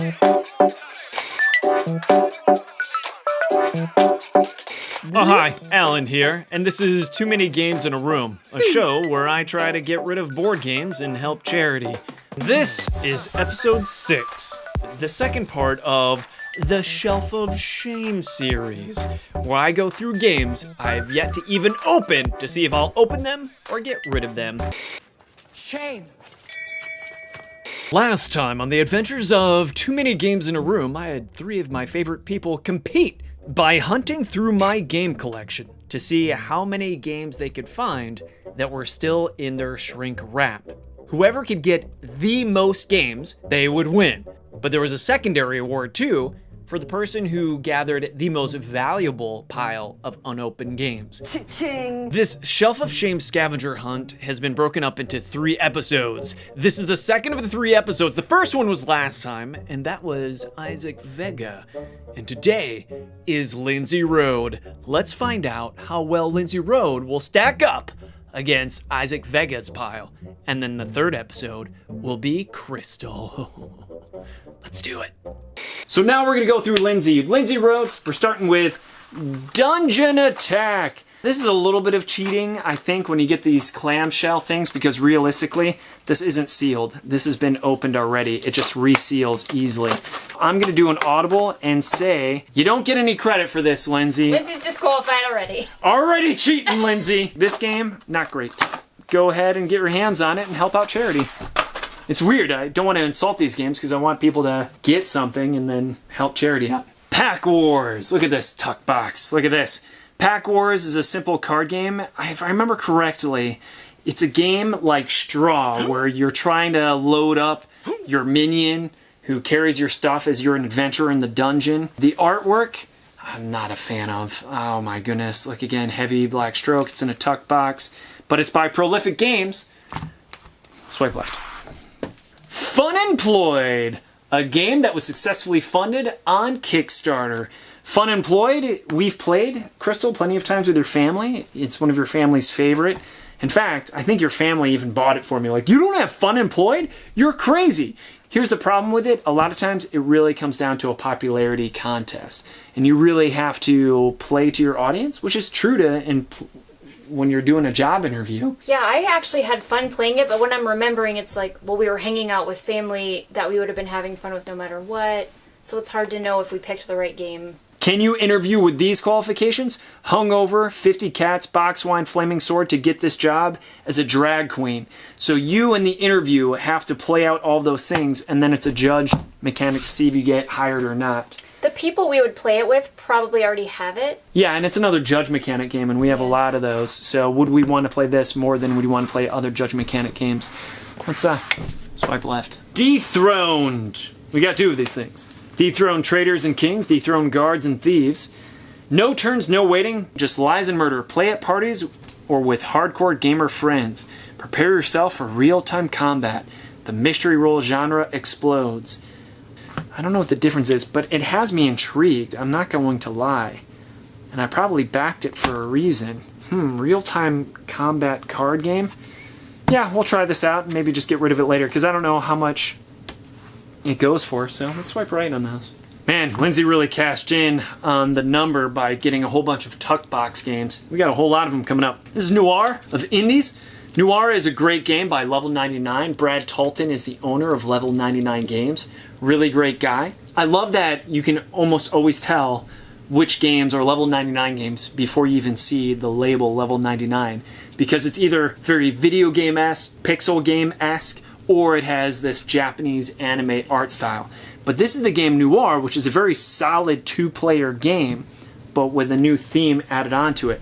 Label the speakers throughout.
Speaker 1: Oh, hi, Alan here, and this is Too Many Games in a Room, a show where I try to get rid of board games and help charity. This is episode 6, the second part of the Shelf of Shame series, where I go through games I've yet to even open to see if I'll open them or get rid of them.
Speaker 2: Shame.
Speaker 1: Last time on the adventures of Too Many Games in a Room, I had 3 of my favorite people compete by hunting through my game collection to see how many games they could find that were still in their shrink wrap. Whoever could get the most games, they would win. But there was a secondary award too, for the person who gathered the most valuable pile of unopened games.
Speaker 2: Cha-ching.
Speaker 1: This Shelf of Shame scavenger hunt has been broken up into 3 episodes. This is the second of the 3 episodes. The first one was last time, and that was Isaac Vega. And today is Lindsey Rode. Let's find out how well Lindsey Rode will stack up against Isaac Vega's pile. And then the third episode will be Crystol. Let's do it. So now we're gonna go through Lindsey Rode. We're starting with Dungeon Attack. This is a little bit of cheating, I think, when you get these clamshell things, because realistically, this isn't sealed. This has been opened already. It just reseals easily. I'm gonna do an audible and say, you don't get any credit for this, Lindsey.
Speaker 3: Lindsey's disqualified already.
Speaker 1: Already cheating, Lindsey. This game, not great. Go ahead and get your hands on it and help out charity. It's weird, I don't want to insult these games because I want people to get something and then help charity out. Pack Wars! Look at this tuck box. Look at this. Pack Wars is a simple card game. If I remember correctly, it's a game like Straw where you're trying to load up your minion who carries your stuff as you're an adventurer in the dungeon. The artwork, I'm not a fan of. Oh my goodness. Look again, heavy black stroke. It's in a tuck box, but it's by Prolific Games. Swipe left. Funemployed, a game that was successfully funded on Kickstarter. Funemployed, we've played, Crystal, plenty of times with your family. It's one of your family's favorite. In fact, I think your family even bought it for me. Like, you don't have Funemployed? You're crazy. Here's the problem with it. A lot of times it really comes down to a popularity contest. And you really have to play to your audience, which is true to when you're doing a job interview.
Speaker 3: Yeah, I actually had fun playing it, but when I'm remembering, it's like, well, we were hanging out with family that we would have been having fun with no matter what, so it's hard to know if we picked the right game.
Speaker 1: Can you interview with these qualifications? Hungover, 50 cats, box wine, flaming sword to get this job as a drag queen. So you in the interview have to play out all those things, and then it's a judge mechanic to see if you get hired or not.
Speaker 3: The people we would play it with probably already have it.
Speaker 1: Yeah, and it's another judge mechanic game, and we have a lot of those. So would we want to play this more than would we want to play other judge mechanic games? Let's swipe left. Dethroned. We got 2 of these things. Dethrone traitors and kings, dethrone guards and thieves. No turns, no waiting, just lies and murder. Play at parties or with hardcore gamer friends. Prepare yourself for real-time combat. The mystery role genre explodes. I don't know what the difference is, but it has me intrigued. I'm not going to lie. And I probably backed it for a reason. Real-time combat card game? Yeah, we'll try this out and maybe just get rid of it later, because I don't know how much it goes for, so let's swipe right on those. Man, Lindsey really cashed in on the number by getting a whole bunch of tuck box games. We got a whole lot of them coming up. This is Noir of Indines. Noir is a great game by Level 99. Brad Talton is the owner of Level 99 Games. Really great guy. I love that you can almost always tell which games are Level 99 games before you even see the label Level 99, because it's either very video game-esque, pixel game-esque, or it has this Japanese anime art style. But this is the game Noir, which is a very solid 2-player game, but with a new theme added onto it.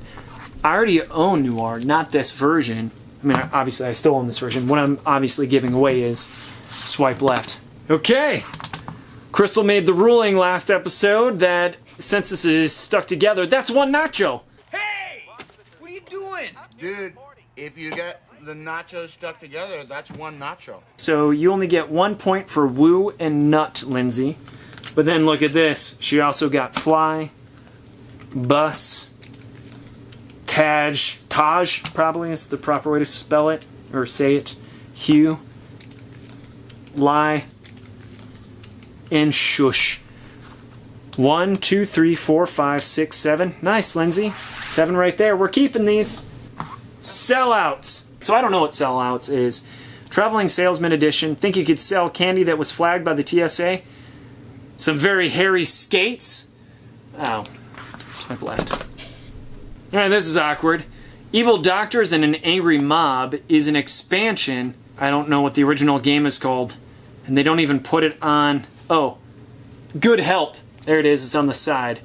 Speaker 1: I already own Noir, not this version. I mean, obviously I still own this version. What I'm obviously giving away is swipe left. Okay, Crystal made the ruling last episode that since this is stuck together, that's 1 nacho.
Speaker 4: Hey! What are you doing?
Speaker 5: Dude, if you get the nachos stuck together, that's 1 nacho.
Speaker 1: So you only get 1 point for woo and nut, Lindsey. But then look at this. She also got fly, bus, Taj probably is the proper way to spell it, or say it, hue, lie, and shush. 1, 2, 3, 4, 5, 6, 7. Nice, Lindsay. 7 right there. We're keeping these. Sellouts. So I don't know what Sellouts is. Traveling Salesman Edition. Think you could sell candy that was flagged by the TSA? Some very hairy skates. Oh. Swipe left. Alright, this is awkward. Evil Doctors and an Angry Mob is an expansion. I don't know what the original game is called. And they don't even put it on... Oh. Good Help. There it is. It's on the side.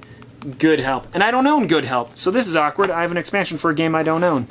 Speaker 1: Good Help. And I don't own Good Help. So this is awkward. I have an expansion for a game I don't own.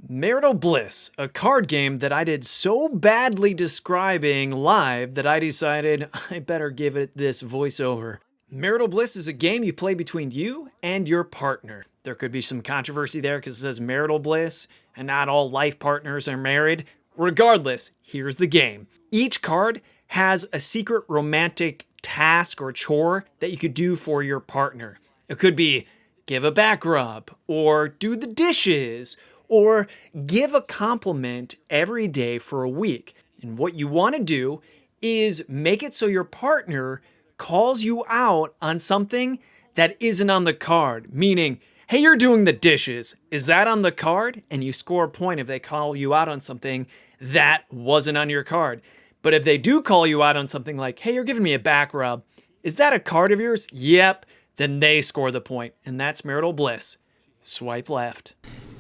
Speaker 1: Marital Bliss, a card game that I did so badly describing live that I decided I better give it this voiceover. Marital Bliss is a game you play between you and your partner. There could be some controversy there because it says marital bliss and not all life partners are married. Regardless, here's the game. Each card has a secret romantic task or chore that you could do for your partner. It could be give a back rub, or do the dishes, or give a compliment every day for a week. And what you want to do is make it so your partner calls you out on something that isn't on the card. Meaning, hey, you're doing the dishes. Is that on the card? And you score a point if they call you out on something that wasn't on your card. But if they do call you out on something like, hey, you're giving me a back rub. Is that a card of yours? Yep. Then they score the point. And that's Marital Bliss. Swipe left.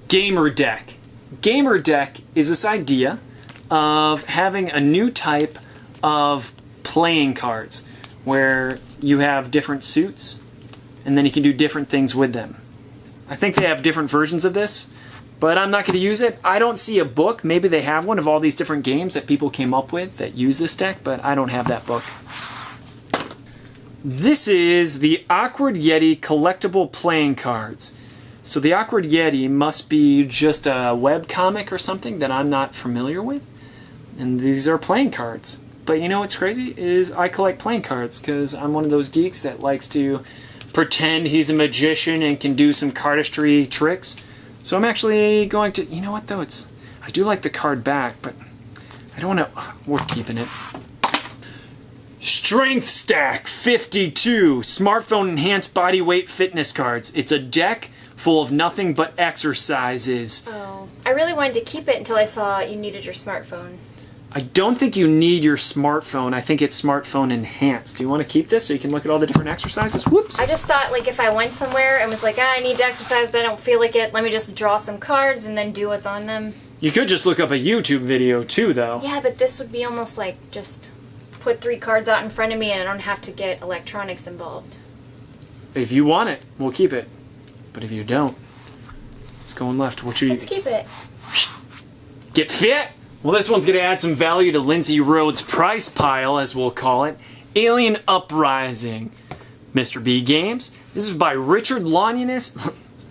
Speaker 1: Gamer Deck. Gamer Deck is this idea of having a new type of playing cards where you have different suits and then you can do different things with them. I think they have different versions of this, but I'm not going to use it. I don't see a book. Maybe they have one of all these different games that people came up with that use this deck, but I don't have that book. This is the Awkward Yeti collectible playing cards. So the Awkward Yeti must be just a web comic or something that I'm not familiar with. And these are playing cards. But you know what's crazy is I collect playing cards because I'm one of those geeks that likes to pretend he's a magician and can do some cardistry tricks. So I'm actually going to... You know what, though? I do like the card back, but I don't want to... We're keeping it. Strength Stack 52. Smartphone enhanced body weight fitness cards. It's a deck full of nothing but exercises.
Speaker 3: Oh. I really wanted to keep it until I saw you needed your smartphone.
Speaker 1: I don't think you need your smartphone. I think it's smartphone enhanced. Do you want to keep this so you can look at all the different exercises? Whoops.
Speaker 3: I just thought, like, if I went somewhere and was like, I need to exercise, but I don't feel like it, let me just draw some cards and then do what's on them.
Speaker 1: You could just look up a YouTube video, too, though.
Speaker 3: Yeah, but this would be almost like just put 3 cards out in front of me and I don't have to get electronics involved.
Speaker 1: If you want it, we'll keep it. But if you don't, it's going left.
Speaker 3: Let's keep it.
Speaker 1: Get fit? Well, this one's going to add some value to Lindsey Rode's price pile, as we'll call it. Alien Uprising. Mr. B Games. This is by Richard Lonius.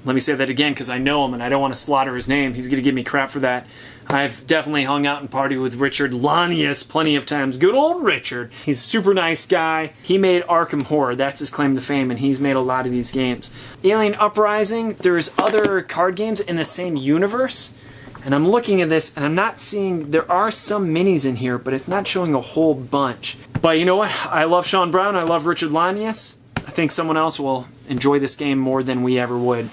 Speaker 1: Let me say that again because I know him and I don't want to slaughter his name. He's going to give me crap for that. I've definitely hung out and partied with Richard Lonius plenty of times. Good old Richard. He's a super nice guy. He made Arkham Horror. That's his claim to fame, and he's made a lot of these games. Alien Uprising. There's other card games in the same universe. And I'm looking at this, and I'm not seeing... There are some minis in here, but it's not showing a whole bunch. But you know what? I love Sean Brown. I love Richard Lonius. I think someone else will enjoy this game more than we ever would.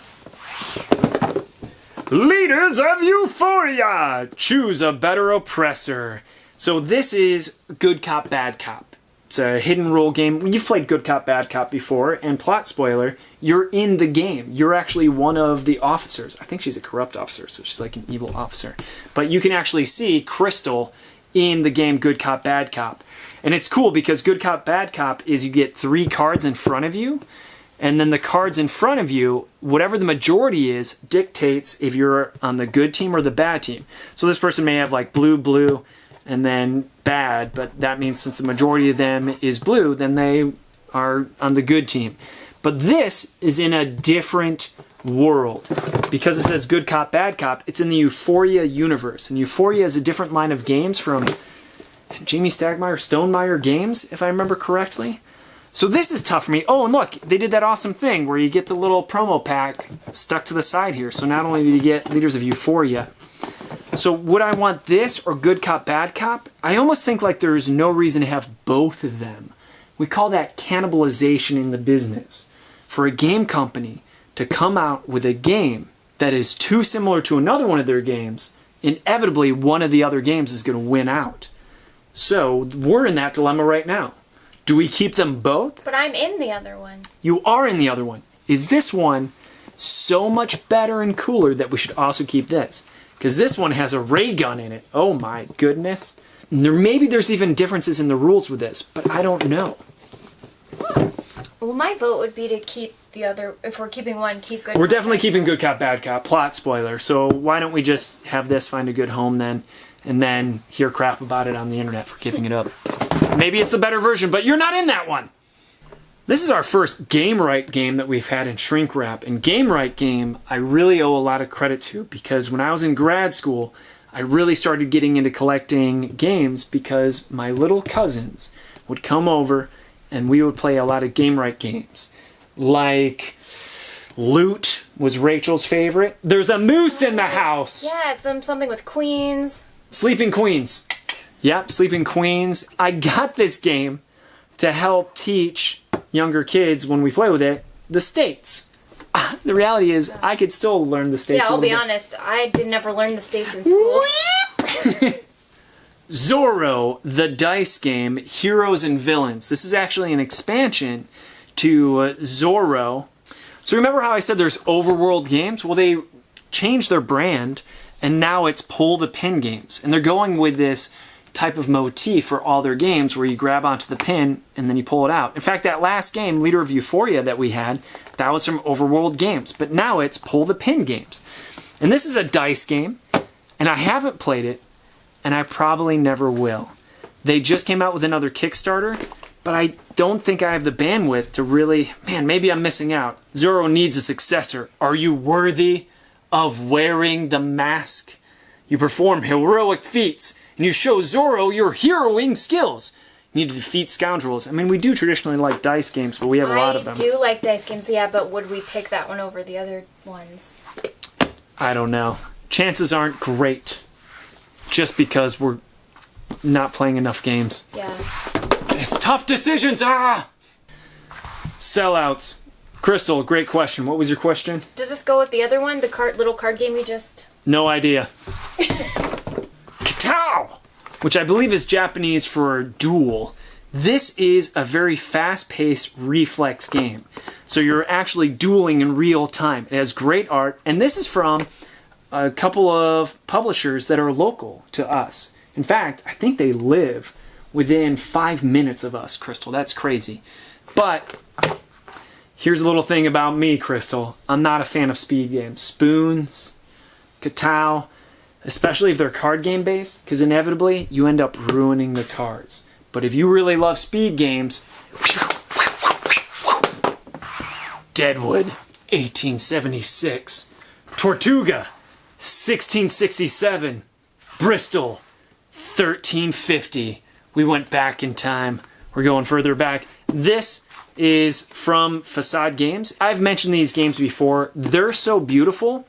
Speaker 1: Leaders of Euphoria! Choose a better oppressor. So this is Good Cop, Bad Cop. It's a hidden role game. You've played Good Cop, Bad Cop before, and plot spoiler, you're in the game. You're actually one of the officers. I think she's a corrupt officer, so she's like an evil officer. But you can actually see Crystal in the game Good Cop, Bad Cop. And it's cool because Good Cop, Bad Cop is you get 3 cards in front of you, and then the cards in front of you, whatever the majority is, dictates if you're on the good team or the bad team. So this person may have like blue, blue, and then bad, but that means since the majority of them is blue, then they are on the good team. But this is in a different world. Because it says Good Cop, Bad Cop, it's in the Euphoria universe. And Euphoria is a different line of games from Jamie Stegmaier, Stonemaier Games, if I remember correctly. So this is tough for me. Oh, and look, they did that awesome thing where you get the little promo pack stuck to the side here. So not only do you get Leaders of Euphoria. So would I want this or Good Cop, Bad Cop? I almost think like there's no reason to have both of them. We call that cannibalization in the business. For a game company to come out with a game that is too similar to another one of their games, inevitably one of the other games is going to win out. So we're in that dilemma right now. Do we keep them both?
Speaker 3: But I'm in the other one.
Speaker 1: You are in the other one. Is this one so much better and cooler that we should also keep this? Because this one has a ray gun in it. Oh my goodness. Maybe there's even differences in the rules with this, but I don't know.
Speaker 3: Well, my vote would be to keep the other. If we're keeping one, keep good.
Speaker 1: We're definitely keeping good cop, bad cop. Plot spoiler. So why don't we just have this find a good home then, and then hear crap about it on the internet for giving it up. Maybe it's the better version, but you're not in that one. This is our first Game Right game that we've had in Shrink Wrap. And Game Right game, I really owe a lot of credit to, because when I was in grad school, I really started getting into collecting games because my little cousins would come over and we would play a lot of Game Right games. Like Loot was Rachel's favorite. There's a moose in the house.
Speaker 3: Yeah, it's something with queens.
Speaker 1: Sleeping Queens. Yep, Sleeping Queens. I got this game to help teach younger kids, when we play with it, the states. The reality is, I could still learn the states.
Speaker 3: Yeah, I'll be honest. I did never learn the states in school.
Speaker 1: Zorro, the dice game, Heroes and Villains. This is actually an expansion to Zorro. So remember how I said there's overworld games? Well, they changed their brand, and now it's pull the pin games. And they're going with this type of motif for all their games where you grab onto the pin and then you pull it out. In fact, that last game, Leader of Euphoria, that we had, that was from overworld games. But now it's pull the pin games. And this is a dice game, and I haven't played it, and I probably never will. They just came out with another Kickstarter, but I don't think I have the bandwidth to really... Man, maybe I'm missing out. Zorro needs a successor. Are you worthy of wearing the mask? You perform heroic feats, and you show Zorro your heroing skills. You need to defeat scoundrels. I mean, we do traditionally like dice games, but we have a lot of them.
Speaker 3: I do like dice games, yeah, but would we pick that one over the other ones?
Speaker 1: I don't know. Chances aren't great, just because we're not playing enough games.
Speaker 3: Yeah.
Speaker 1: It's tough decisions, Sellouts. Crystal, great question. What was your question?
Speaker 3: Does this go with the other one, the little card game you just...
Speaker 1: No idea. Kettou, which I believe is Japanese for duel. This is a very fast-paced reflex game. So you're actually dueling in real time. It has great art, and this is from a couple of publishers that are local to us. In fact, I think they live within 5 minutes of us, Crystal. That's crazy. But here's a little thing about me, Crystal. I'm not a fan of speed games. Spoons, Kettou, especially if they're card game based, because inevitably you end up ruining the cards. But if you really love speed games, Deadwood, 1876, Tortuga, 1667, Bristol, 1350. We went back in time. We're going further back. This is from Facade Games. I've mentioned these games before. They're so beautiful.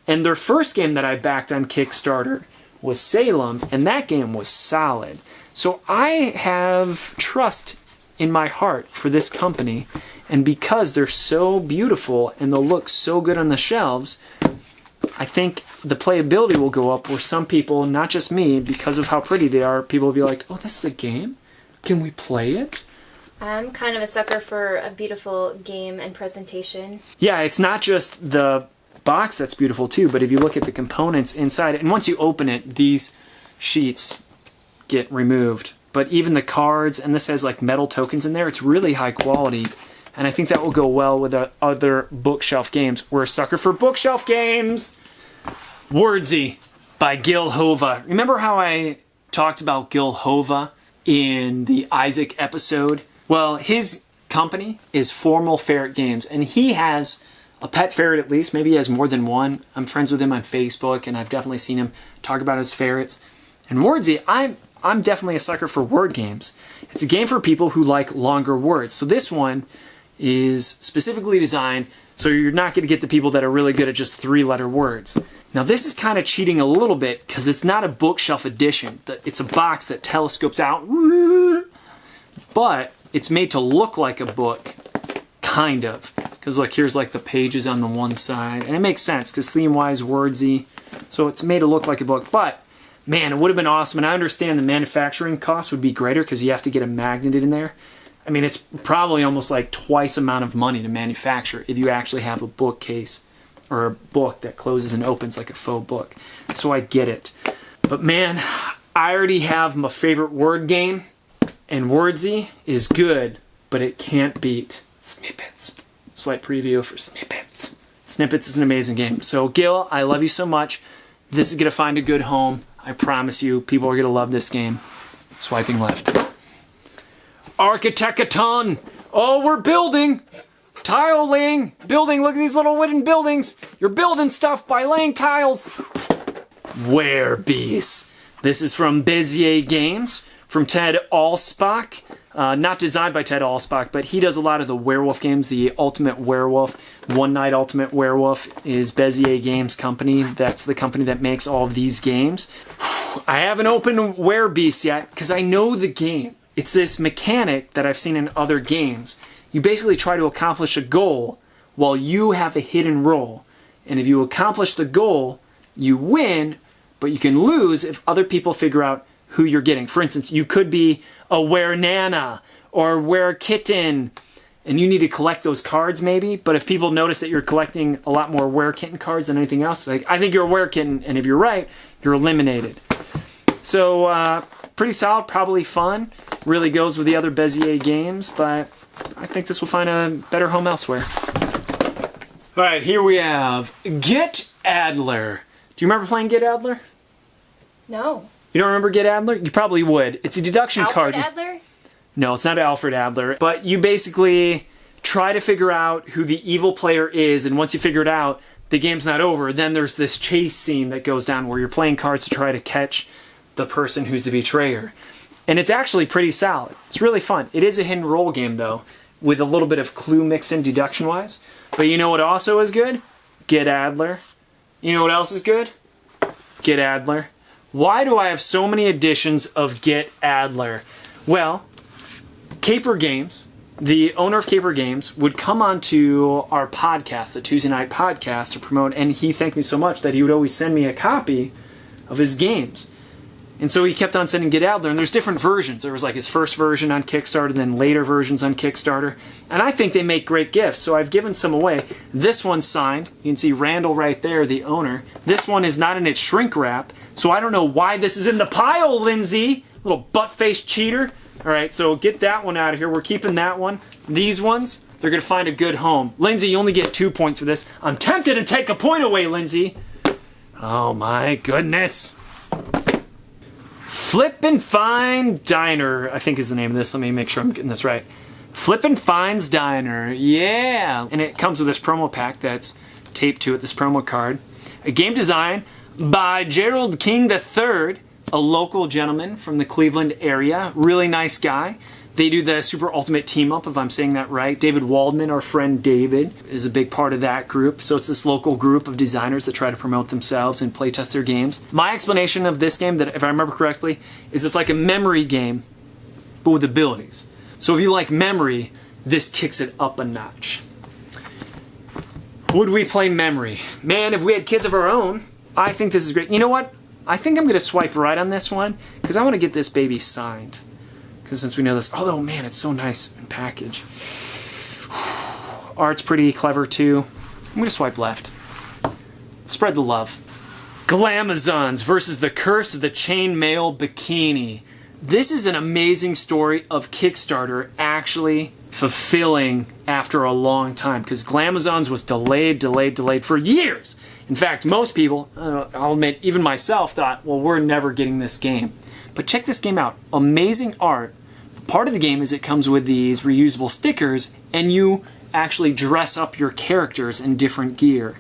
Speaker 1: And their first game that I backed on Kickstarter was Salem, and that game was solid. So I have trust in my heart for this company, and because they're so beautiful and they'll look so good on the shelves, I think the playability will go up where some people, not just me, because of how pretty they are, people will be like, oh, this is a game? Can we play it?
Speaker 3: I'm kind of a sucker for a beautiful game and presentation.
Speaker 1: Yeah, it's not just the box that's beautiful too, but if you look at the components inside it, and once you open it, these sheets get removed. But even the cards, and this has like metal tokens in there, it's really high quality. And I think that will go well with other bookshelf games. We're a sucker for bookshelf games! Wordsy by Gil Hova. Remember how I talked about Gil Hova in the Isaac episode? Well, his company is Formal Ferret Games, and he has a pet ferret at least. Maybe he has more than one. I'm friends with him on Facebook, and I've definitely seen him talk about his ferrets. And Wordsy, I'm definitely a sucker for word games. It's a game for people who like longer words. So this one is specifically designed so you're not going to get the people that are really good at just 3-letter words. Now this is kind of cheating a little bit because it's not a bookshelf edition. It's a box that telescopes out. But it's made to look like a book, kind of. Because look, here's like the pages on the one side. And it makes sense because theme-wise, wordsy. So it's made to look like a book. But, man, it would have been awesome. And I understand the manufacturing cost would be greater because you have to get a magnet in there. I mean, it's probably almost like twice the amount of money to manufacture if you actually have a bookcase or a book that closes and opens like a faux book. So I get it. But, man, I already have my favorite word game. And Wordsy is good, but it can't beat Snippets. Slight preview for Snippets. Snippets is an amazing game. So, Gil, I love you so much. This is going to find a good home. I promise you, people are going to love this game. Swiping left. Architekton! Oh, we're building! Tile laying! Building, look at these little wooden buildings! You're building stuff by laying tiles! Werbeast. This is from Bezier Games, from Ted Alspach. Not designed by Ted Alspach, but he does a lot of the werewolf games. The Ultimate Werewolf, One Night Ultimate Werewolf is Bezier Games company. That's the company that makes all of these games. I haven't opened Werbeast yet because I know the game. It's this mechanic that I've seen in other games. You basically try to accomplish a goal while you have a hidden role. And if you accomplish the goal, you win, but you can lose if other people figure out who you're getting. For instance, you could be a were-nana or were-kitten, and you need to collect those cards maybe, but if people notice that you're collecting a lot more were-kitten cards than anything else, like, I think you're a were-kitten, and if you're right, you're eliminated. So, pretty solid, probably fun. Really goes with the other Bezier games, but I think this will find a better home elsewhere. All right, here we have Get Adler. Do you remember playing Get Adler?
Speaker 3: No.
Speaker 1: You don't remember Get Adler? You probably would. It's a deduction card.
Speaker 3: Alfred Adler?
Speaker 1: No, it's not Alfred Adler. But you basically try to figure out who the evil player is, and once you figure it out, the game's not over. Then there's this chase scene that goes down where you're playing cards to try to catch the person who's the betrayer. And it's actually pretty solid. It's really fun. It is a hidden role game, though, with a little bit of clue mix in deduction-wise. But you know what also is good? Get Adler. You know what else is good? Get Adler. Why do I have so many editions of Get Adler? Well, Caper Games, the owner of Caper Games, would come onto our podcast, the Tuesday Night Podcast, to promote, and he thanked me so much that he would always send me a copy of his games. And so he kept on sending Get Adler, and there's different versions. There was like his first version on Kickstarter, then later versions on Kickstarter. And I think they make great gifts, so I've given some away. This one's signed. You can see Randall right there, the owner. This one is not in its shrink wrap, so I don't know why this is in the pile, Lindsay. Little butt-faced cheater. All right, so get that one out of here. We're keeping that one. These ones, they're going to find a good home. Lindsay, you only get 2 points for this. I'm tempted to take a point away, Lindsay. Oh, my goodness. Flippin' Fine Diner, I think is the name of this. Let me make sure I'm getting this right. Flippin' Fine's Diner, yeah. And it comes with this promo pack that's taped to it, this promo card. A game design by Gerald King III, a local gentleman from the Cleveland area. Really nice guy. They do the Super Ultimate Team Up, if I'm saying that right. David Waldman, our friend David, is a big part of that group. So it's this local group of designers that try to promote themselves and play test their games. My explanation of this game, that if I remember correctly, is it's like a memory game, but with abilities. So if you like memory, this kicks it up a notch. Would we play memory? Man, if we had kids of our own, I think this is great. You know what? I think I'm going to swipe right on this one because I want to get this baby signed. Because since we know this, although man, it's so nice and packaged. Art's pretty clever too. I'm going to swipe left. Spread the love. Glamazons versus the Curse of the Chainmail Bikini. This is an amazing story of Kickstarter actually fulfilling after a long time. Because Glamazons was delayed for years. In fact, most people, I'll admit, even myself, thought, well, we're never getting this game. But check this game out. Amazing art. Part of the game is it comes with these reusable stickers, and you actually dress up your characters in different gear.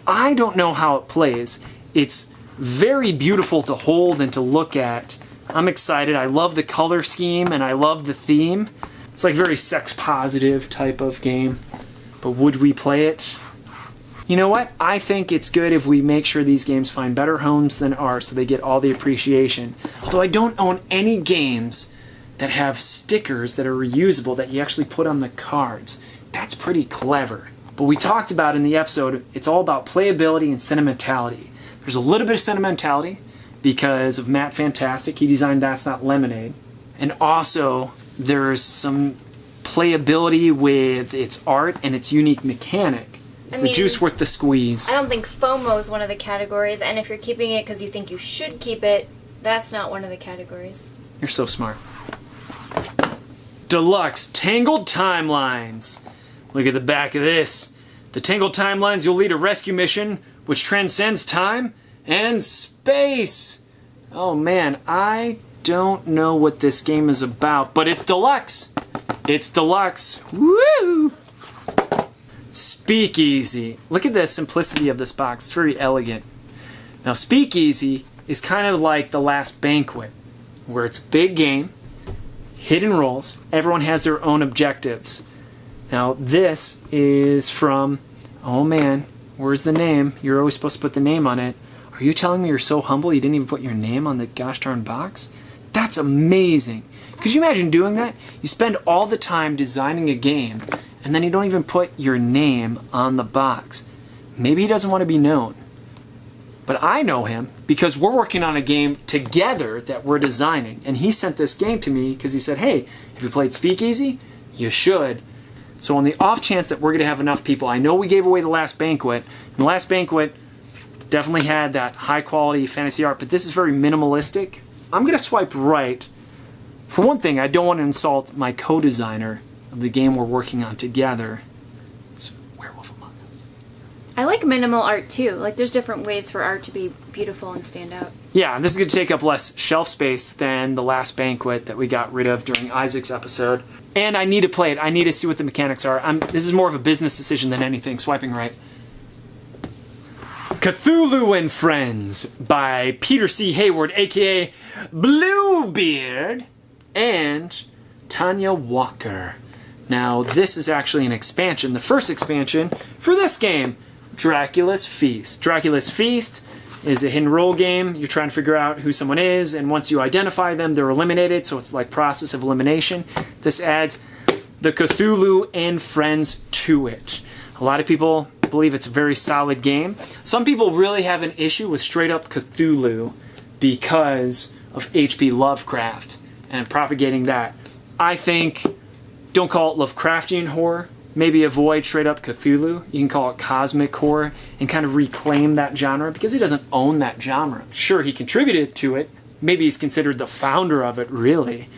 Speaker 1: I don't know how it plays. It's very beautiful to hold and to look at. I'm excited. I love the color scheme, and I love the theme. It's like very sex-positive type of game. But would we play it? You know what? I think it's good if we make sure these games find better homes than ours so they get all the appreciation. Although I don't own any games that have stickers that are reusable that you actually put on the cards. That's pretty clever. But we talked about in the episode, it's all about playability and sentimentality. There's a little bit of sentimentality because of Matt Fantastic. He designed That's Not Lemonade. And also, there's some playability with its art and its unique mechanic. Is the juice worth the squeeze?
Speaker 3: I don't think FOMO is one of the categories, and if you're keeping it because you think you should keep it, that's not one of the categories.
Speaker 1: You're so smart. Deluxe Tangled Timelines. Look at the back of this. The Tangled Timelines, you'll lead a rescue mission which transcends time and space. Oh man, I don't know what this game is about, but it's deluxe. It's deluxe. Woo! Speakeasy. Look at the simplicity of this box. It's very elegant. Now, Speakeasy is kind of like The Last Banquet, where it's a big game, hidden roles, everyone has their own objectives. Now, this is from, oh man, where's the name? You're always supposed to put the name on it. Are you telling me you're so humble you didn't even put your name on the gosh darn box? That's amazing. Could you imagine doing that? You spend all the time designing a game, and then you don't even put your name on the box. Maybe he doesn't want to be known. But I know him because we're working on a game together that we're designing. And he sent this game to me because he said, hey, have you played Speakeasy? You should. So on the off chance that we're going to have enough people, I know we gave away The Last Banquet. And The Last Banquet definitely had that high quality fantasy art, but this is very minimalistic. I'm going to swipe right. For one thing, I don't want to insult my co-designer of the game we're working on together. It's Werewolf Among Us.
Speaker 3: I like minimal art too. Like there's different ways for art to be beautiful and stand out.
Speaker 1: Yeah, this is going to take up less shelf space than The Last Banquet that we got rid of during Isaac's episode. And I need to play it. I need to see what the mechanics are. This is more of a business decision than anything. Swiping right. Cthulhu and Friends by Peter C. Hayward, a.k.a. Bluebeard, and Tanya Walker. Now, this is actually an expansion. The first expansion for this game, Dracula's Feast. Dracula's Feast is a hidden role game. You're trying to figure out who someone is, and once you identify them, they're eliminated, so it's like process of elimination. This adds the Cthulhu and Friends to it. A lot of people believe it's a very solid game. Some people really have an issue with straight up Cthulhu because of H.P. Lovecraft and propagating that. I think don't call it Lovecraftian horror. Maybe avoid straight up Cthulhu. You can call it cosmic horror and kind of reclaim that genre because he doesn't own that genre. Sure, he contributed to it. Maybe he's considered the founder of it, really.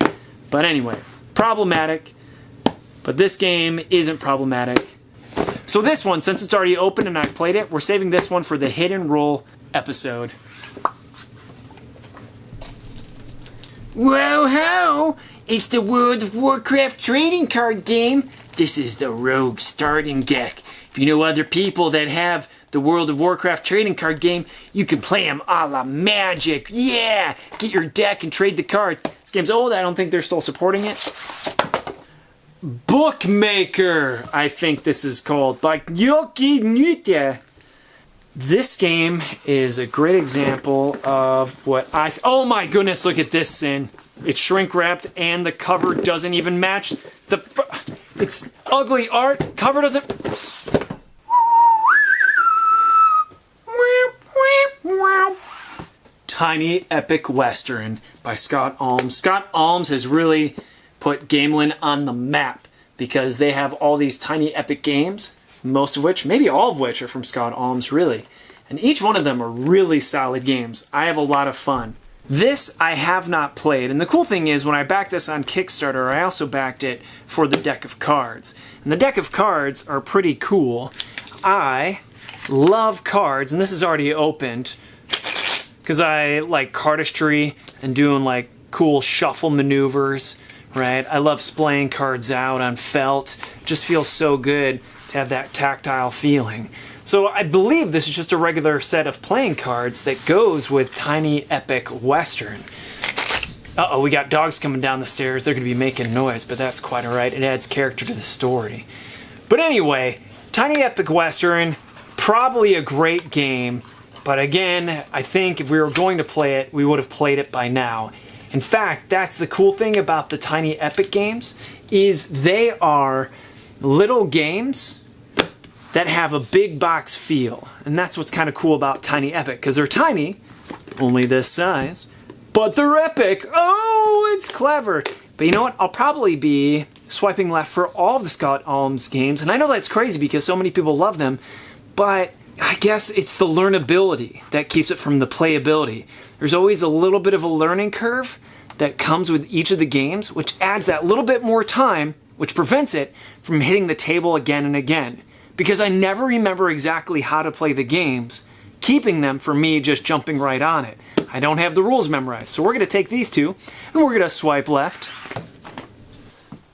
Speaker 1: But anyway, problematic. But this game isn't problematic. So this one, since it's already open and I've played it, we're saving this one for the Hidden Roll episode. Whoa ho! It's the World of Warcraft trading card game. This is the Rogue starting deck. If you know other people that have the World of Warcraft trading card game, you can play them a la Magic. Yeah! Get your deck and trade the cards. This game's old. I don't think they're still supporting it. Bookmaker, I think this is called, by Yoki Nutya. This game is a great example of what oh my goodness, look at this, Sin. It's shrink wrapped and the cover doesn't even match it's ugly art. Cover doesn't. Tiny Epic Western by Scott Alms. Scott Alms has really put Gamelin on the map because they have all these tiny epic games, most of which, maybe all of which, are from Scott Alms, really. And each one of them are really solid games. I have a lot of fun. This I have not played, and the cool thing is when I backed this on Kickstarter, I also backed it for the deck of cards. And the deck of cards are pretty cool. I love cards, and this is already opened because I like cardistry and doing like cool shuffle maneuvers. Right? I love splaying cards out on felt. It just feels so good to have that tactile feeling. So I believe this is just a regular set of playing cards that goes with Tiny Epic Western. Uh-oh, we got dogs coming down the stairs. They're going to be making noise, but that's quite alright. It adds character to the story. But anyway, Tiny Epic Western, probably a great game. But again, I think if we were going to play it, we would have played it by now. In fact, that's the cool thing about the Tiny Epic games, is they are little games that have a big box feel. And that's what's kind of cool about Tiny Epic, because they're tiny, only this size, but they're epic. Oh, it's clever. But you know what? I'll probably be swiping left for all of the Scott Alms games. And I know that's crazy because so many people love them, but I guess it's the learnability that keeps it from the playability. There's always a little bit of a learning curve that comes with each of the games, which adds that little bit more time, which prevents it from hitting the table again and again. Because I never remember exactly how to play the games, keeping them for me just jumping right on it. I don't have the rules memorized. So we're going to take these two, and we're going to swipe left.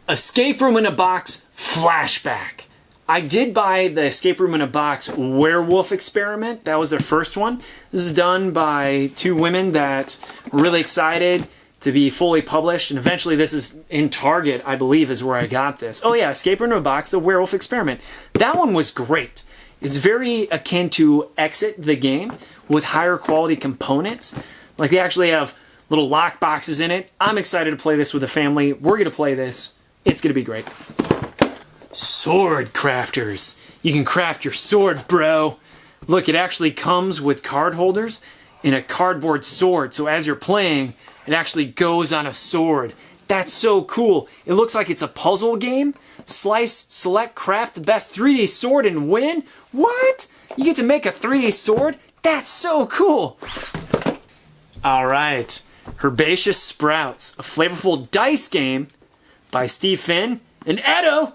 Speaker 1: Escape Room in a Box Flashback. I did buy the Escape Room in a Box Werewolf Experiment. That was their first one. This is done by two women that were really excited to be fully published, and eventually this is in Target, I believe, is where I got this. Oh yeah, Escape Room in a Box, the Werewolf Experiment. That one was great. It's very akin to Exit the game with higher quality components. Like they actually have little lock boxes in it. I'm excited to play this with a family. We're going to play this. It's going to be great. Sword crafters. You can craft your sword, bro. Look, it actually comes with card holders and a cardboard sword. So as you're playing, it actually goes on a sword. That's so cool. It looks like it's a puzzle game. Slice, select, craft the best 3D sword and win? What? You get to make a 3D sword? That's so cool. All right. Herbaceous Sprouts, a flavorful dice game by Steve Finn and Edo.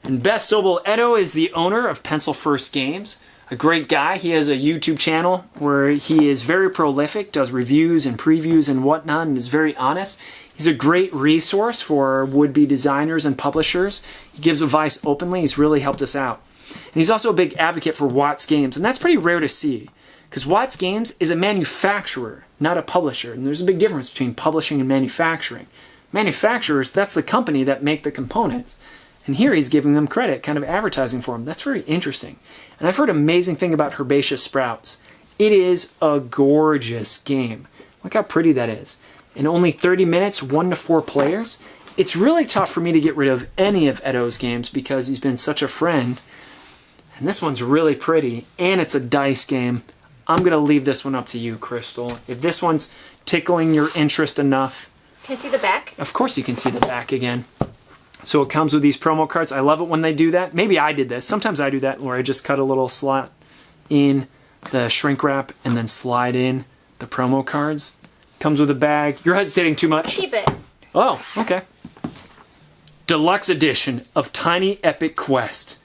Speaker 1: And Beth Sobel. Edo is the owner of Pencil First Games. A great guy. He has a YouTube channel where he is very prolific, does reviews and previews and whatnot, and is very honest. He's a great resource for would-be designers and publishers. He gives advice openly. He's really helped us out. And he's also a big advocate for Watts Games, and that's pretty rare to see, because Watts Games is a manufacturer, not a publisher. And there's a big difference between publishing and manufacturing. Manufacturers, that's the company that make the components. And here he's giving them credit, kind of advertising for them. That's very interesting. And I've heard an amazing thing about Herbaceous Sprouts. It is a gorgeous game. Look how pretty that is. In only 30 minutes, 1 to 4 players. It's really tough for me to get rid of any of Edo's games because he's been such a friend. And this one's really pretty, and it's a dice game. I'm going to leave this one up to you, Crystal. If this one's tickling your interest enough.
Speaker 3: Can I see the back?
Speaker 1: Of course you can see the back again. So it comes with these promo cards. I love it when they do that. Maybe I did this. Sometimes I do that where I just cut a little slot in the shrink wrap and then slide in the promo cards. Comes with a bag. You're hesitating too much.
Speaker 3: Keep it.
Speaker 1: Oh, okay. Deluxe edition of Tiny Epic Quest.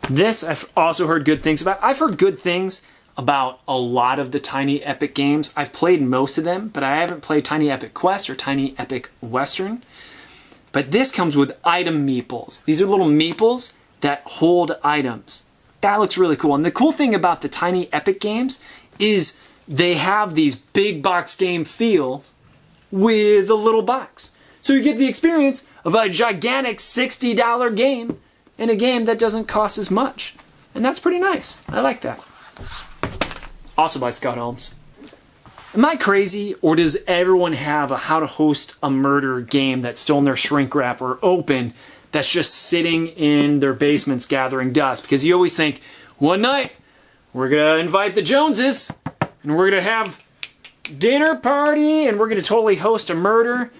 Speaker 1: This I've also heard good things about. I've heard good things about a lot of the Tiny Epic games. I've played most of them, but I haven't played Tiny Epic Quest or Tiny Epic Western. But this comes with item meeples. These are little meeples that hold items. That looks really cool. And the cool thing about the Tiny Epic games is they have these big box game feels with a little box. So you get the experience of a gigantic $60 game in a game that doesn't cost as much. And that's pretty nice. I like that. Also by Scott Alms. Am I crazy, or does everyone have a how to host a murder game that's still in their shrink wrap or open that's just sitting in their basements gathering dust? Because you always think, one night, we're going to invite the Joneses, and we're going to have dinner party, and we're going to totally host a murder.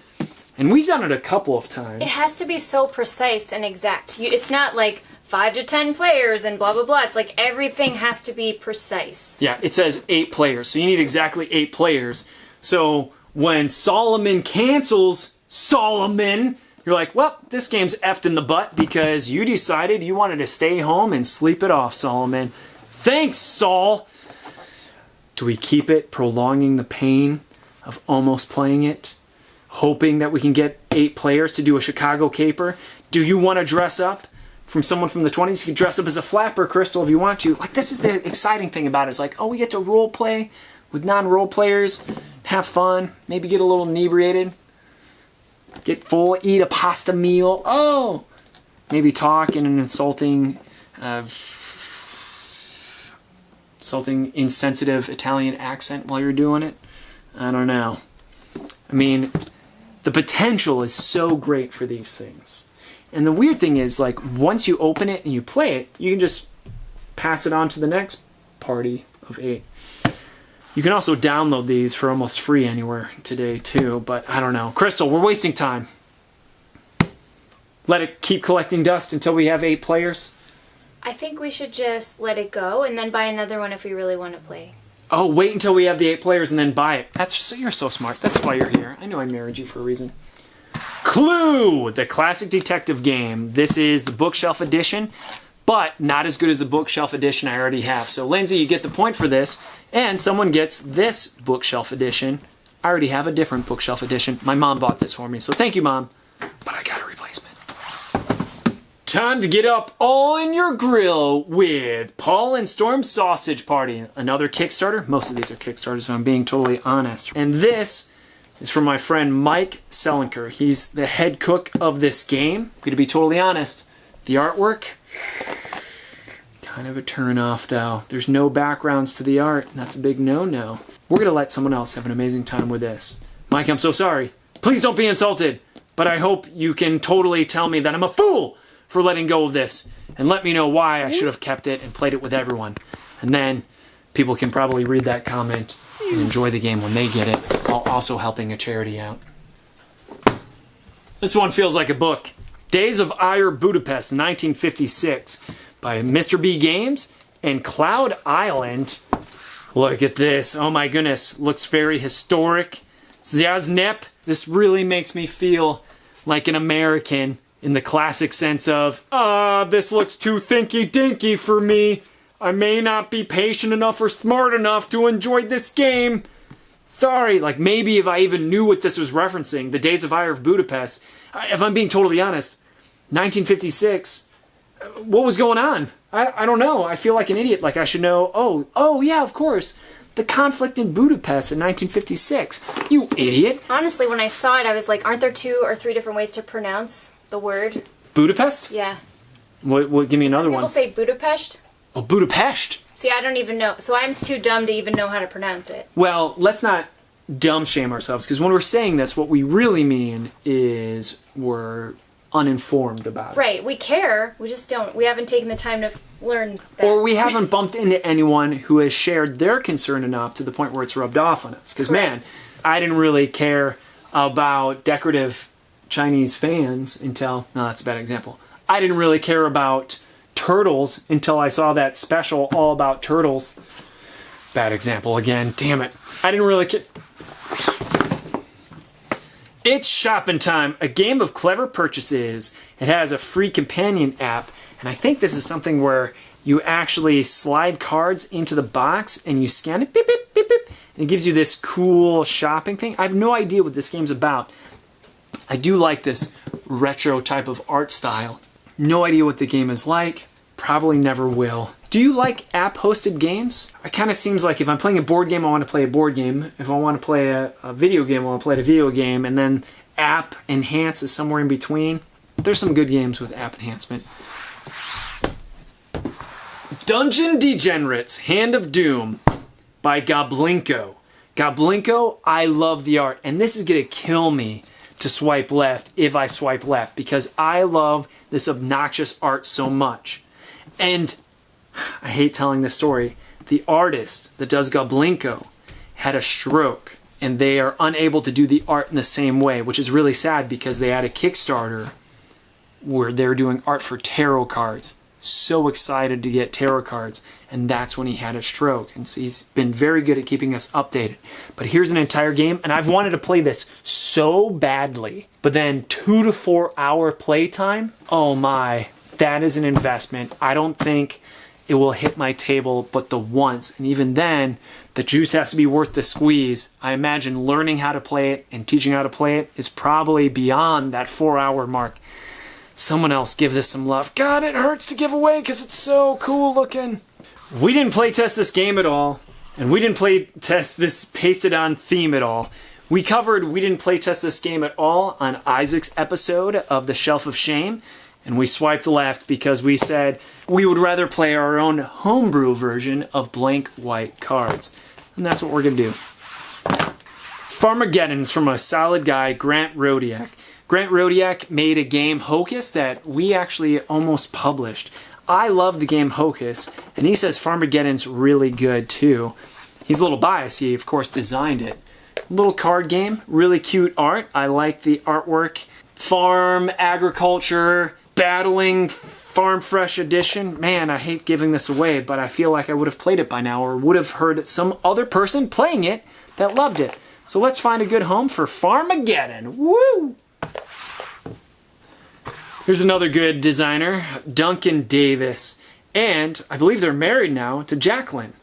Speaker 1: And we've done it a couple of times.
Speaker 3: It has to be so precise and exact. It's not like 5 to 10 players and blah, blah, blah. It's like everything has to be precise.
Speaker 1: Yeah, it says 8 players, so you need exactly 8 players. So when Solomon cancels Solomon, you're like, well, this game's effed in the butt because you decided you wanted to stay home and sleep it off, Solomon. Thanks, Saul. Do we keep it prolonging the pain of almost playing it? Hoping that we can get 8 players to do a Chicago caper? Do you want to dress up from someone from the 20s? You can dress up as a flapper, Crystal, if you want to. Like, this is the exciting thing about it. It's like, oh, we get to role play with non-role players, have fun, maybe get a little inebriated, get full, eat a pasta meal. Oh, maybe talk in an insulting, insensitive Italian accent while you're doing it. I don't know. I mean, the potential is so great for these things. And the weird thing is, like, once you open it and you play it, you can just pass it on to the next party of 8. You can also download these for almost free anywhere today, too, but I don't know. Crystal, we're wasting time. Let it keep collecting dust until we have 8 players?
Speaker 3: I think we should just let it go and then buy another one if we really want to play.
Speaker 1: Oh, wait until we have the 8 players and then buy it. You're so smart. That's why you're here. I know I married you for a reason. Clue! The classic detective game. This is the bookshelf edition, but not as good as the bookshelf edition I already have. So, Lindsay, you get the point for this, and someone gets this bookshelf edition. I already have a different bookshelf edition. My mom bought this for me, so thank you, Mom. But I got a replacement. Time to get up all in your grill with Paul and Storm's Sausage Party. Another Kickstarter. Most of these are Kickstarters, if I'm being totally honest. And this is from my friend Mike Selinker. He's the head cook of this game. I'm going to be totally honest. The artwork, kind of a turn off though. There's no backgrounds to the art, and that's a big no-no. We're going to let someone else have an amazing time with this. Mike, I'm so sorry. Please don't be insulted, but I hope you can totally tell me that I'm a fool for letting go of this, and let me know why I should have kept it and played it with everyone. And then people can probably read that comment and enjoy the game when they get it, while also helping a charity out. This one feels like a book. Days of Ire Budapest, 1956, by Mr. B Games and Cloud Island. Look at this. Oh my goodness. Looks very historic. Zyaznep. This really makes me feel like an American in the classic sense of, this looks too thinky-dinky for me. I may not be patient enough or smart enough to enjoy this game. Sorry, like maybe if I even knew what this was referencing, the Days of Ire of Budapest, if I'm being totally honest, 1956, what was going on? I don't know. I feel like an idiot, like I should know, oh yeah, of course, the conflict in Budapest in 1956. You idiot.
Speaker 3: Honestly, when I saw it, I was like, aren't there 2 or 3 different ways to pronounce the word?
Speaker 1: Budapest?
Speaker 3: Yeah.
Speaker 1: What, give me another one.
Speaker 3: People say Budapest.
Speaker 1: Oh, Budapest.
Speaker 3: See, I don't even know. So I'm too dumb to even know how to pronounce it.
Speaker 1: Well, let's not dumb shame ourselves, because when we're saying this, what we really mean is we're uninformed about it.
Speaker 3: Right. We care. We just don't. We haven't taken the time to learn that.
Speaker 1: Or we haven't bumped into anyone who has shared their concern enough to the point where it's rubbed off on us. Because, man, I didn't really care about decorative Chinese fans until... No, that's a bad example. I didn't really care about turtles until I saw that special all about turtles. Bad example again. Damn it. I didn't really care... It's shopping time, a game of clever purchases. It has a free companion app, and I think this is something where you actually slide cards into the box and you scan it, beep, beep, beep, beep, and it gives you this cool shopping thing. I have no idea what this game's about. I do like this retro type of art style. No idea what the game is like, probably never will. Do you like app-hosted games? It kind of seems like if I'm playing a board game, I want to play a board game. If I want to play a video game, I want to play a video game. And then app enhance is somewhere in between. There's some good games with app enhancement. Dungeon Degenerates, Hand of Doom by Goblinko. Goblinko, I love the art. And this is going to kill me to swipe left if I swipe left, because I love this obnoxious art so much. And I hate telling this story. The artist that does Goblinko had a stroke, and they are unable to do the art in the same way, which is really sad because they had a Kickstarter where they're doing art for tarot cards. So excited to get tarot cards, and that's when he had a stroke. And so he's been very good at keeping us updated. But here's an entire game, and I've wanted to play this so badly. But then 2 to 4 hour playtime, oh my, that is an investment. I don't think it will hit my table but the once, and even then the juice has to be worth the squeeze. I imagine learning how to play it and teaching how to play it is probably beyond that 4 hour mark. Someone else give this some love. God, it hurts to give away because it's so cool looking. We didn't play test this game at all, and we didn't play test this pasted on theme at all. We didn't play test this game at all on Isaac's episode of The Shelf of Shame, and we swiped left because we said we would rather play our own homebrew version of blank white cards. And that's what we're going to do. Farmageddon's from a solid guy, Grant Rodiak. Grant Rodiak made a game, Hocus, that we actually almost published. I love the game Hocus, and he says Farmageddon's really good too. He's a little biased. He, of course, designed it. Little card game, really cute art. I like the artwork. Farm, agriculture, battling, Farm Fresh edition. Man, I hate giving this away, but I feel like I would have played it by now or would have heard some other person playing it that loved it. So let's find a good home for Farmageddon. Woo! Here's another good designer, Duncan Davis. And I believe they're married now to Jacqueline.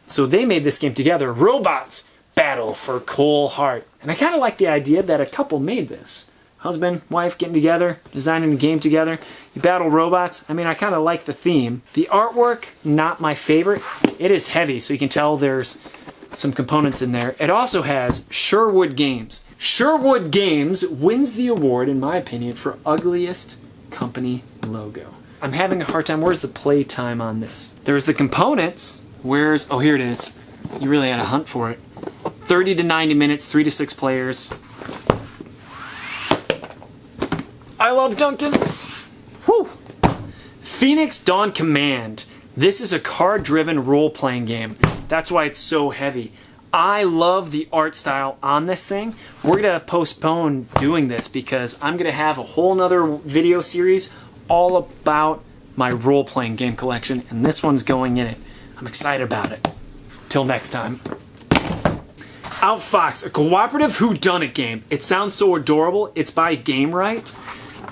Speaker 1: So they made this game together. Robots Battle for Coal Heart. And I kind of like the idea that a couple made this. Husband, wife getting together, designing a game together. You battle robots. I mean, I kind of like the theme. The artwork, not my favorite. It is heavy, so you can tell there's some components in there. It also has Sherwood Games. Sherwood Games wins the award, in my opinion, for ugliest company logo. I'm having a hard time. Where's the play time on this? There's the components. Where's... Oh, here it is. You really had to hunt for it. 30 to 90 minutes, 3 to 6 players. I love Duncan. Whew. Phoenix Dawn Command. This is a card-driven role-playing game. That's why it's so heavy. I love the art style on this thing. We're going to postpone doing this because I'm going to have a whole nother video series all about my role-playing game collection, and this one's going in it. I'm excited about it. Till next time. Outfox, a cooperative whodunit game. It sounds so adorable. It's by Gamewright.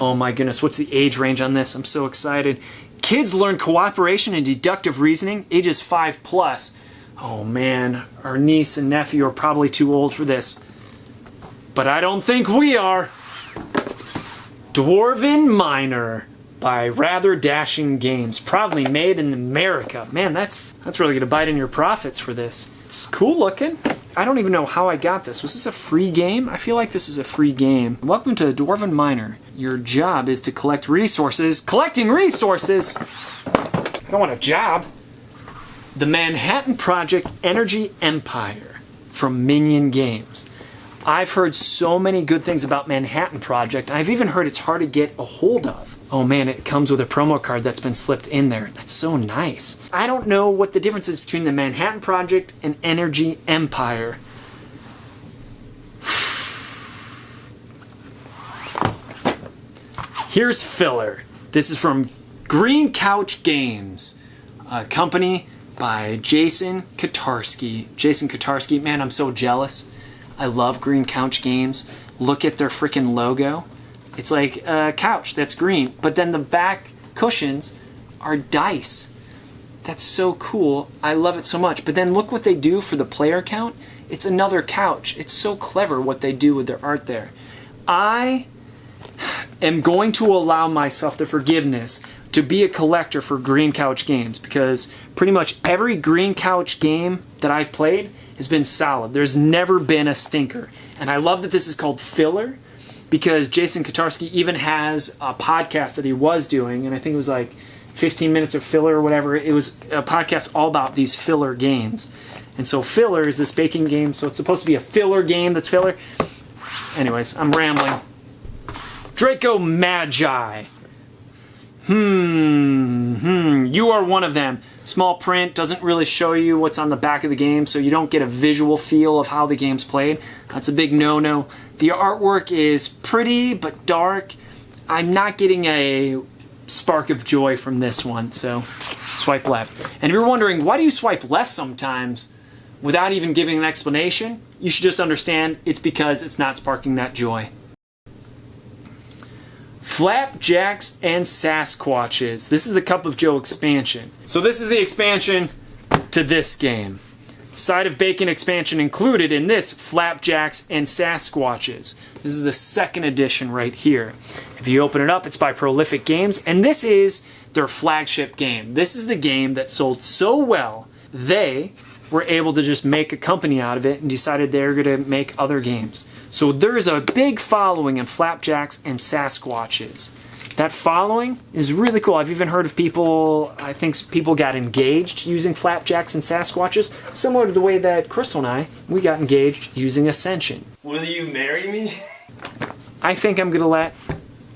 Speaker 1: Oh my goodness, what's the age range on this? I'm so excited. Kids learn cooperation and deductive reasoning, ages 5+. Oh man, our niece and nephew are probably too old for this. But I don't think we are. Dwarven Miner by Rather Dashing Games. Proudly made in America. Man, that's really going to bite in your profits for this. It's cool looking. I don't even know how I got this. Was this a free game? I feel like this is a free game. Welcome to Dwarven Miner. Your job is to collect resources. Collecting resources? I don't want a job. The Manhattan Project Energy Empire from Minion Games. I've heard so many good things about Manhattan Project. I've even heard it's hard to get a hold of. Oh man, it comes with a promo card that's been slipped in there. That's so nice. I don't know what the difference is between the Manhattan Project and Energy Empire. Here's Filler. This is from Green Couch Games, a company by Jason Kotarski. Jason Kotarski, man, I'm so jealous. I love Green Couch Games. Look at their freaking logo. It's like a couch that's green, but then the back cushions are dice. That's so cool. I love it so much. But then look what they do for the player count. It's another couch. It's so clever what they do with their art there. I am going to allow myself the forgiveness to be a collector for Green Couch Games because pretty much every Green Couch game that I've played has been solid. There's never been a stinker. And I love that this is called Filler because Jason Kotarski even has a podcast that he was doing, and I think it was like 15 minutes of filler or whatever. It was a podcast all about these filler games. And so Filler is this baking game, so it's supposed to be a filler game that's filler. Anyways, I'm rambling. Draco Magi. You are one of them. Small print, doesn't really show you what's on the back of the game, so you don't get a visual feel of how the game's played. That's a big no-no. The artwork is pretty, but dark. I'm not getting a spark of joy from this one, so swipe left. And if you're wondering, why do you swipe left sometimes without even giving an explanation? You should just understand it's because it's not sparking that joy. Flapjacks and Sasquatches. This is the Cup of Joe expansion. So this is the expansion to this game. Side of Bacon expansion included in this Flapjacks and Sasquatches. This is the second edition right here. If you open it up, it's by Prolific Games, and this is their flagship game. This is the game that sold so well, they were able to just make a company out of it and decided they're going to make other games. So there is a big following in Flapjacks and Sasquatches. That following is really cool. I've even heard of people, I think people got engaged using Flapjacks and Sasquatches, similar to the way that Crystal and I, we got engaged using Ascension.
Speaker 6: Will you marry me?
Speaker 1: I think I'm going to let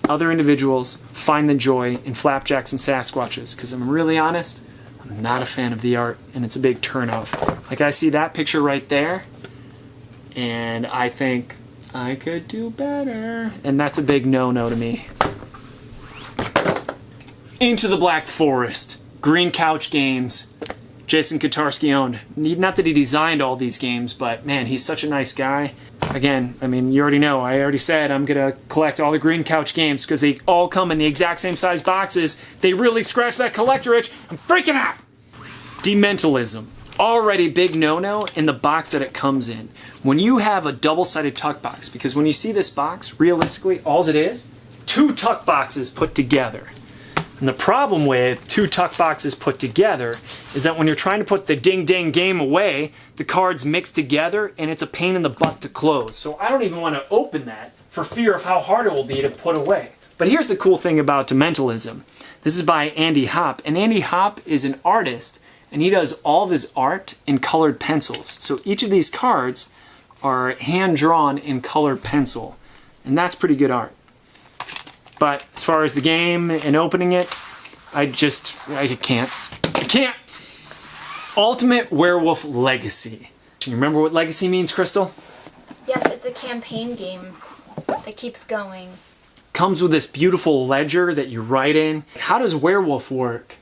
Speaker 1: other individuals find the joy in Flapjacks and Sasquatches, because I'm really honest, I'm not a fan of the art, and it's a big turnoff. Like, I see that picture right there, and I think I could do better. And that's a big no-no to me. Into the Black Forest. Green Couch Games. Jason Kotarski owned. Not that he designed all these games, but man, he's such a nice guy. Again, I mean, you already know, I already said I'm going to collect all the Green Couch games because they all come in the exact same size boxes. They really scratch that collector itch. I'm freaking out! Dementalism. Already big no-no in the box that it comes in. When you have a double-sided tuck box, because when you see this box, realistically, all it is, 2 tuck boxes put together. And the problem with 2 tuck boxes put together is that when you're trying to put the ding-ding game away, the cards mix together and it's a pain in the butt to close. So I don't even want to open that for fear of how hard it will be to put away. But here's the cool thing about Dementalism. This is by Andy Hopp, and Andy Hopp is an artist, and he does all of his art in colored pencils. So each of these cards are hand-drawn in colored pencil, and that's pretty good art. But as far as the game and opening it, I can't. Ultimate Werewolf Legacy. Do you remember what Legacy means, Crystal?
Speaker 3: Yes, it's a campaign game that keeps going.
Speaker 1: Comes with this beautiful ledger that you write in. How does Werewolf work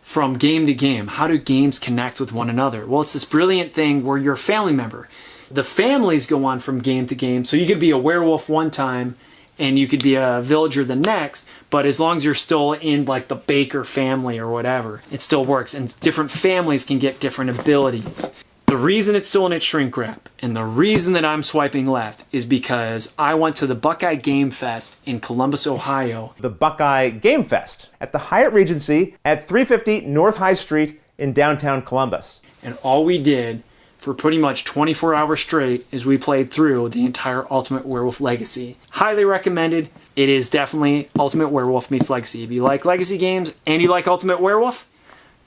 Speaker 1: from game to game? How do games connect with one another? Well, it's this brilliant thing where you're a family member. The families go on from game to game, so you could be a werewolf one time, and you could be a villager the next, but as long as you're still in like the Baker family or whatever, it still works, and different families can get different abilities. The reason it's still in its shrink wrap, and the reason that I'm swiping left, is because I went to the Buckeye Game Fest in Columbus, Ohio.
Speaker 7: The Buckeye Game Fest at the Hyatt Regency at 350 North High Street in downtown Columbus.
Speaker 1: And all we did for pretty much 24 hours straight is we played through the entire Ultimate Werewolf Legacy. Highly recommended. It is definitely Ultimate Werewolf meets Legacy. If you like Legacy games and you like Ultimate Werewolf,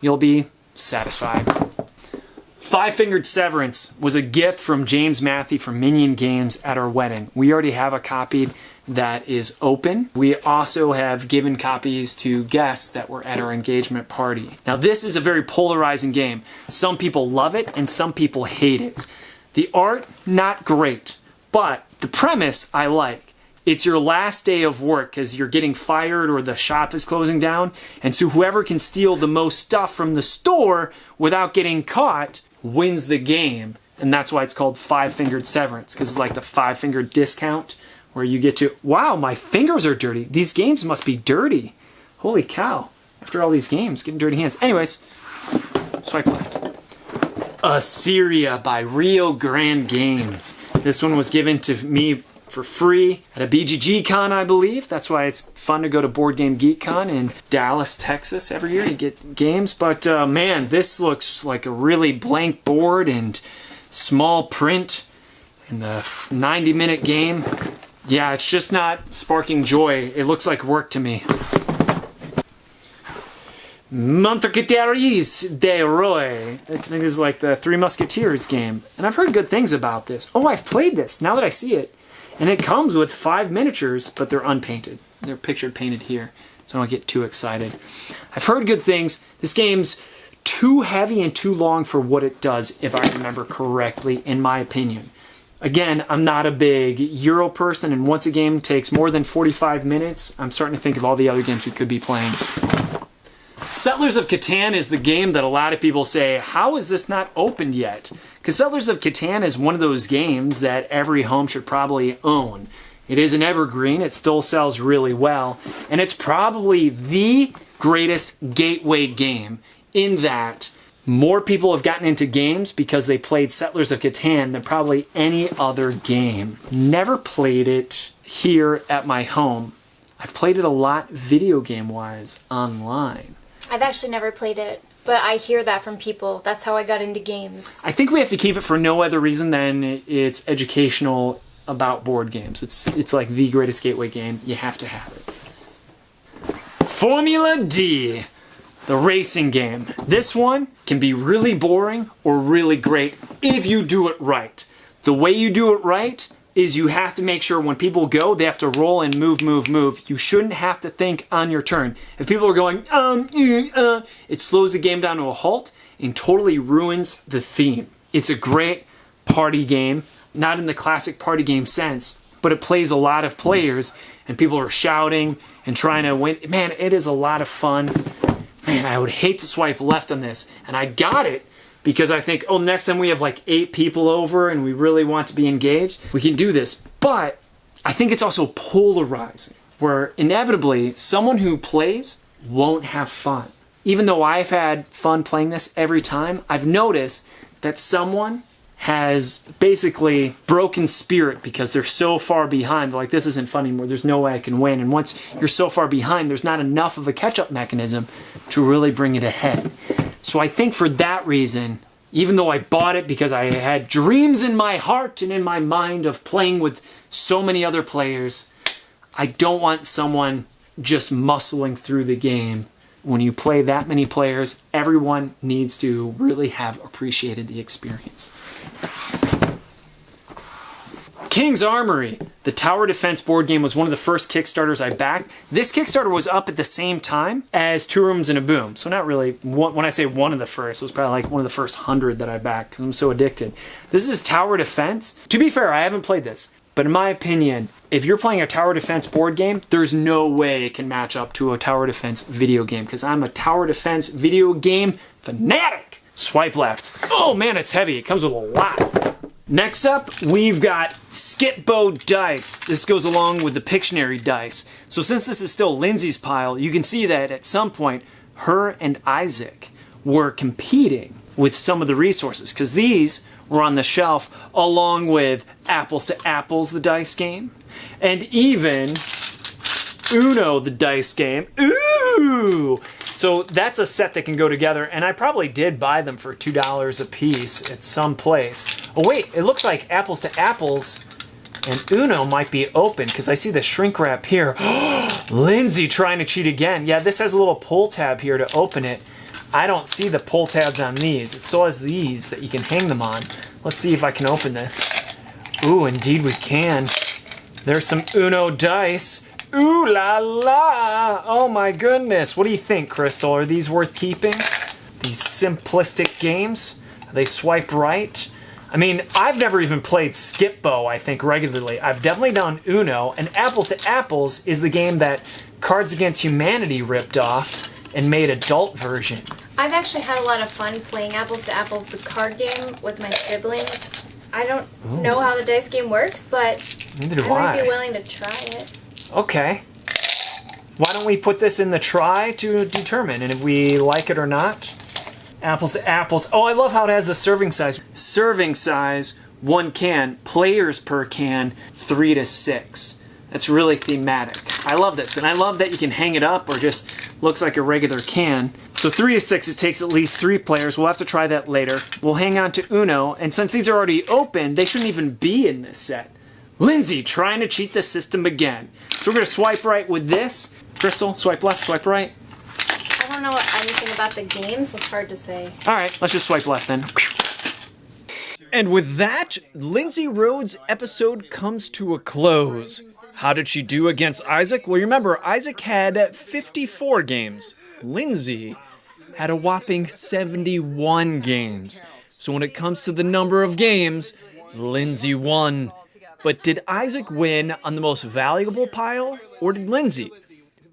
Speaker 1: you'll be satisfied. Five-Fingered Severance was a gift from James Matthew from Minion Games at our wedding. We already have a copy that is open. We also have given copies to guests that were at our engagement party. Now this is a very polarizing game. Some people love it and some people hate it. The art, not great, but the premise I like. It's your last day of work because you're getting fired or the shop is closing down, and so whoever can steal the most stuff from the store without getting caught wins the game. And that's why it's called Five-Fingered Severance, because it's like the 5-finger discount where you get to, wow, my fingers are dirty. These games must be dirty. Holy cow. After all these games, getting dirty hands. Anyways, swipe left. Assyria by Rio Grande Games. This one was given to me for free at a BGG Con, I believe. That's why it's fun to go to Board Game Geek Con in Dallas, Texas every year. You get games, but man, this looks like a really blank board and small print in the 90-minute game. Yeah, it's just not sparking joy. It looks like work to me. Mousquetaires du Roy. I think this is like the Three Musketeers game. And I've heard good things about this. Oh, I've played this, now that I see it. And it comes with 5 miniatures, but they're unpainted. They're pictured painted here, so I don't get too excited. I've heard good things. This game's too heavy and too long for what it does, if I remember correctly, in my opinion. Again, I'm not a big Euro person, and once a game takes more than 45 minutes, I'm starting to think of all the other games we could be playing. Settlers of Catan is the game that a lot of people say, how is this not opened yet? Because Settlers of Catan is one of those games that every home should probably own. It is an evergreen, it still sells really well, and it's probably the greatest gateway game in that more people have gotten into games because they played Settlers of Catan than probably any other game. Never played it here at my home. I've played it a lot video game-wise online.
Speaker 3: I've actually never played it, but I hear that from people. That's how I got into games.
Speaker 1: I think we have to keep it for no other reason than it's educational about board games. It's like the greatest gateway game. You have to have it. Formula D, the racing game. This one can be really boring or really great if you do it right. The way you do it right is you have to make sure when people go, they have to roll and move, move, move. You shouldn't have to think on your turn. If people are going, it slows the game down to a halt and totally ruins the theme. It's a great party game, not in the classic party game sense, but it plays a lot of players and people are shouting and trying to win. Man, it is a lot of fun. Man, I would hate to swipe left on this. And I got it because I think, oh, next time we have like 8 people over and we really want to be engaged, we can do this. But I think it's also polarizing, where inevitably someone who plays won't have fun. Even though I've had fun playing this every time, I've noticed that someone has basically broken spirit because they're so far behind. They're like, this isn't fun anymore. There's no way I can win. And once you're so far behind, there's not enough of a catch-up mechanism to really bring it ahead. So I think for that reason, even though I bought it because I had dreams in my heart and in my mind of playing with so many other players, I don't want someone just muscling through the game. When you play that many players, everyone needs to really have appreciated the experience. King's Armory, the tower defense board game, was one of the first Kickstarters I backed. This Kickstarter was up at the same time as Two Rooms and a Boom. So not really, when I say one of the first, it was probably like one of the first 100 that I backed because I'm so addicted. This is tower defense. To be fair, I haven't played this. But in my opinion, if you're playing a tower defense board game, there's no way it can match up to a tower defense video game because I'm a tower defense video game fanatic. Swipe left. Oh man, it's heavy. It comes with a lot. Next up, we've got Skipbo dice. This goes along with the Pictionary dice. So since this is still Lindsey's pile, you can see that at some point, her and Isaac were competing with some of the resources because these were on the shelf along with Apples to Apples, the dice game, and even Uno, the dice game. Ooh! So that's a set that can go together, and I probably did buy them for $2 a piece at some place. Oh wait, it looks like Apples to Apples and Uno might be open because I see the shrink wrap here. Lindsey trying to cheat again. Yeah, this has a little pull tab here to open it. I don't see the pull tabs on these. It still has these that you can hang them on. Let's see if I can open this. Ooh, indeed we can. There's some Uno dice. Ooh la la! Oh my goodness. What do you think, Crystal? Are these worth keeping? These simplistic games? They swipe right? I mean, I've never even played Skipbo, I think, regularly. I've definitely done Uno, and Apples to Apples is the game that Cards Against Humanity ripped off and made adult version.
Speaker 3: I've actually had a lot of fun playing Apples to Apples, the card game, with my siblings. I don't know how the dice game works, but I might be willing to try it. Okay.
Speaker 1: Why don't we put this in the try to determine, and if we like it or not? Apples to Apples. Oh, I love how it has a serving size. Serving size, 1 can. Players per can, 3 to 6. That's really thematic. I love this, and I love that you can hang it up or just looks like a regular can. So 3 to 6, it takes at least 3 players. We'll have to try that later. We'll hang on to Uno, and since these are already open, they shouldn't even be in this set. Lindsey trying to cheat the system again. So we're going to swipe right with this. Crystal, swipe left, swipe right.
Speaker 3: I don't know anything about the game, so it's hard to say.
Speaker 1: All right, let's just swipe left then. And with that, Lindsey Rode's episode comes to a close. How did she do against Isaac? Well, remember, Isaac had 54 games. Lindsey had a whopping 71 games. So when it comes to the number of games, Lindsey won. But did Isaac win on the most valuable pile, or did Lindsey?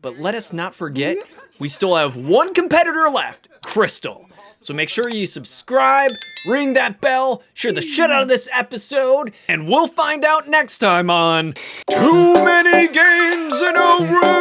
Speaker 1: But let us not forget, we still have one competitor left, Crystal. So make sure you subscribe, ring that bell, share the shit out of this episode, and we'll find out next time on Too Many Games in a Row!